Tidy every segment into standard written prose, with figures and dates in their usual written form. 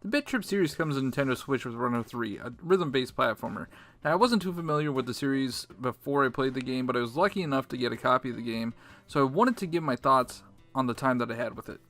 The Bit Trip series comes to Nintendo Switch with Runner3, a rhythm-based platformer. Now, I wasn't too familiar with the series before I played the game, but I was lucky enough to get a copy of the game, so I wanted to give my thoughts on the time that I had with it.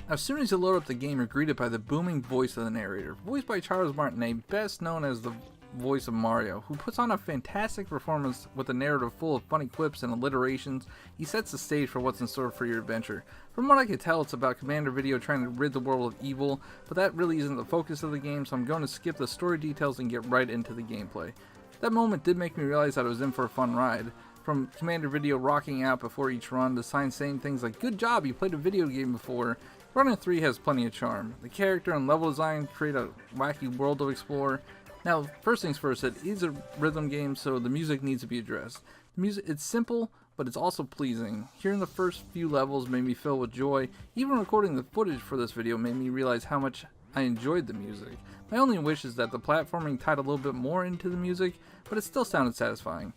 As soon as you load up the game, you're greeted by the booming voice of the narrator, voiced by Charles Martinet, best known as the voice of Mario, who puts on a fantastic performance with a narrative full of funny quips and alliterations. He sets the stage for what's in store for your adventure. From what I can tell, it's about Commander Video trying to rid the world of evil, but that really isn't the focus of the game, so I'm going to skip the story details and get right into the gameplay. That moment did make me realize that I was in for a fun ride. From Commander Video rocking out before each run to signs saying things like, "Good job, you played a video game before," Runner3 has plenty of charm. The character and level design create a wacky world to explore. Now, first things first, it is a rhythm game, so the music needs to be addressed. The music, it's simple, but it's also pleasing. Hearing the first few levels made me fill with joy. Even recording the footage for this video made me realize how much I enjoyed the music. My only wish is that the platforming tied a little bit more into the music, but it still sounded satisfying.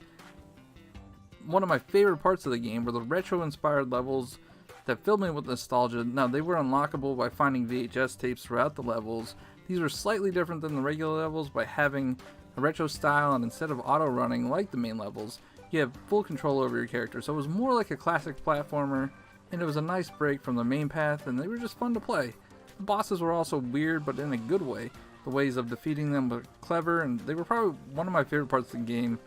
One of my favorite parts of the game were the retro-inspired levels that filled me with nostalgia. Now, they were unlockable by finding VHS tapes throughout the levels. These were slightly different than the regular levels by having a retro style, and instead of auto-running like the main levels, you have full control over your character. So it was more like a classic platformer, and it was a nice break from the main path, and they were just fun to play. The bosses were also weird, but in a good way. The ways of defeating them were clever, and they were probably one of my favorite parts of the game.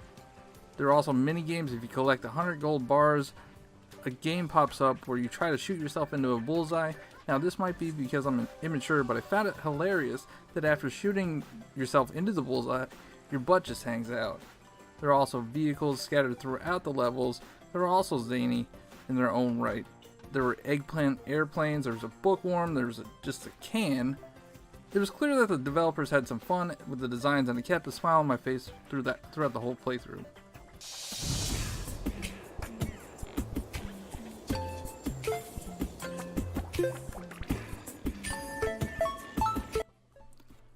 There are also mini games. If you collect 100 gold bars, a game pops up where you try to shoot yourself into a bullseye. Now, this might be because I'm immature, but I found it hilarious that after shooting yourself into the bullseye, your butt just hangs out. There are also vehicles scattered throughout the levels that are also zany in their own right. There were eggplant airplanes, there was a bookworm, there was just a can. It was clear that the developers had some fun with the designs, and it kept a smile on my face throughout the whole playthrough.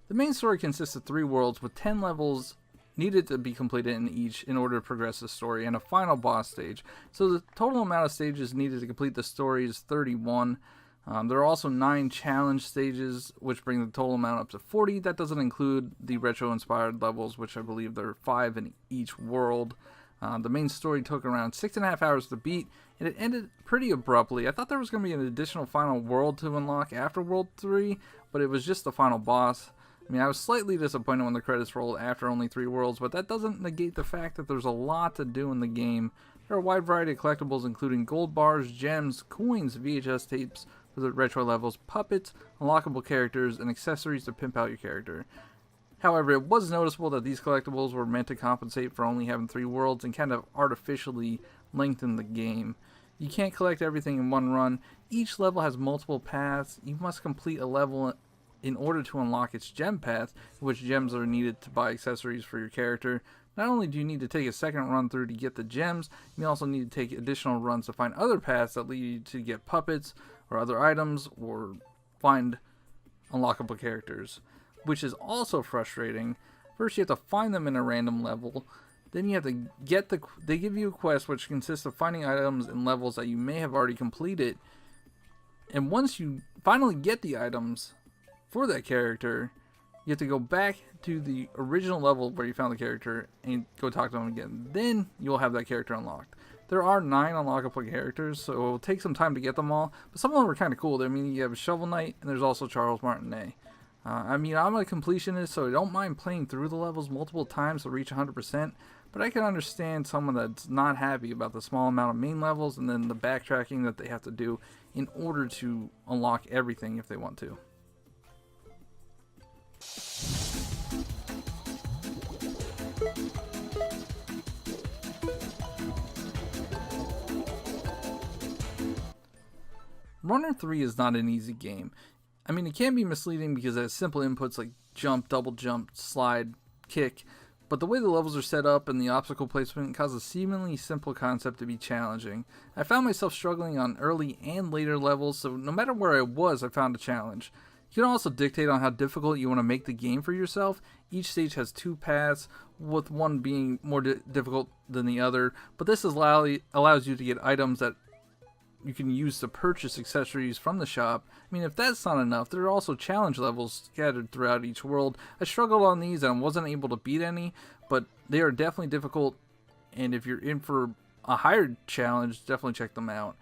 The main story consists of 3 worlds with 10 levels needed to be completed in each in order to progress the story, and a final boss stage. So the total amount of stages needed to complete the story is 31. There are also 9 challenge stages, which bring the total amount up to 40. That doesn't include the retro-inspired levels, which I believe there are 5 in each world. The main story took around 6.5 hours to beat, and it ended pretty abruptly. I thought there was going to be an additional final world to unlock after World 3, but it was just the final boss. I mean, I was slightly disappointed when the credits rolled after only 3 worlds, but that doesn't negate the fact that there's a lot to do in the game. There are a wide variety of collectibles, including gold bars, gems, coins, VHS tapes for the retro levels, puppets, unlockable characters, and accessories to pimp out your character. However, it was noticeable that these collectibles were meant to compensate for only having 3 worlds and kind of artificially lengthen the game. You can't collect everything in one run. Each level has multiple paths. You must complete a level in order to unlock its gem path, which gems are needed to buy accessories for your character. Not only do you need to take a second run through to get the gems, you also need to take additional runs to find other paths that lead you to get puppets or other items or find unlockable characters, which is also frustrating. First, you have to find them in a random level. Then you have to they give you a quest which consists of finding items in levels that you may have already completed. And once you finally get the items for that character, you have to go back to the original level where you found the character and go talk to them again. Then you'll have that character unlocked. There are 9 unlockable characters, so it will take some time to get them all, but some of them are kind of cool. I mean, you have Shovel Knight, and there's also Charles Martinet. I mean, I'm a completionist, so I don't mind playing through the levels multiple times to reach 100%, but I can understand someone that's not happy about the small amount of main levels and then the backtracking that they have to do in order to unlock everything if they want to. Runner3 is not an easy game. I mean, it can be misleading because it has simple inputs like jump, double jump, slide, kick, but the way the levels are set up and the obstacle placement cause a seemingly simple concept to be challenging. I found myself struggling on early and later levels, so no matter where I was, I found a challenge. You can also dictate on how difficult you want to make the game for yourself. Each stage has 2 paths, with one being more difficult than the other, but this allows you to get items that you can use to purchase accessories from the shop. I mean, if that's not enough, there are also challenge levels scattered throughout each world. I struggled on these and wasn't able to beat any, but they are definitely difficult, and if you're in for a higher challenge, definitely check them out.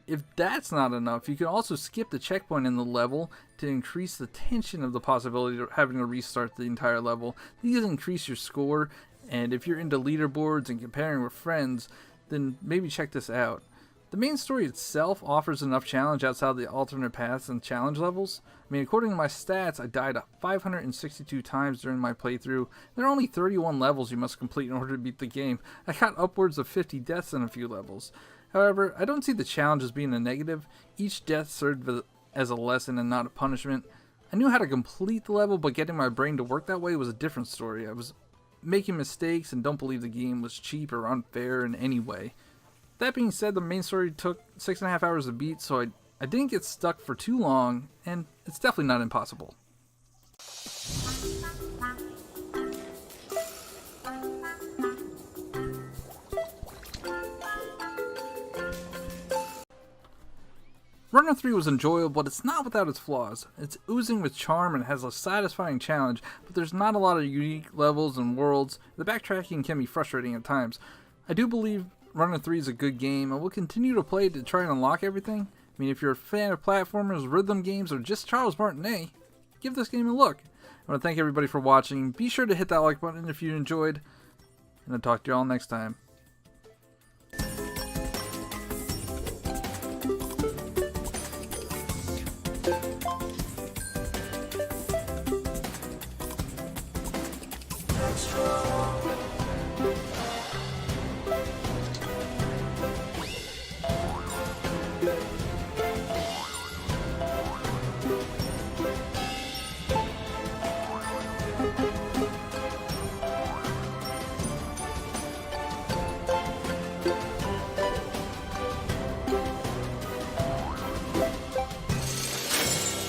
If that's not enough, you can also skip the checkpoint in the level to increase the tension of the possibility of having to restart the entire level. These increase your score, and if you're into leaderboards and comparing with friends, then maybe check this out. The main story itself offers enough challenge outside the alternate paths and challenge levels. I mean, according to my stats, I died 562 times during my playthrough. There are only 31 levels you must complete in order to beat the game. I got upwards of 50 deaths in a few levels. However, I don't see the challenge as being a negative. Each death served as a lesson and not a punishment. I knew how to complete the level, but getting my brain to work that way was a different story. I was making mistakes and don't believe the game was cheap or unfair in any way. That being said, the main story took 6.5 hours to beat, so I didn't get stuck for too long, and it's definitely not impossible. Runner3 was enjoyable, but it's not without its flaws. It's oozing with charm and has a satisfying challenge, but there's not a lot of unique levels and worlds. The backtracking can be frustrating at times. I do believe Runner3 is a good game, and we'll continue to play it to try and unlock everything. I mean, if you're a fan of platformers, rhythm games, or just Charles Martinet, give this game a look. I want to thank everybody for watching. Be sure to hit that like button if you enjoyed, and I'll talk to you all next time. Extra.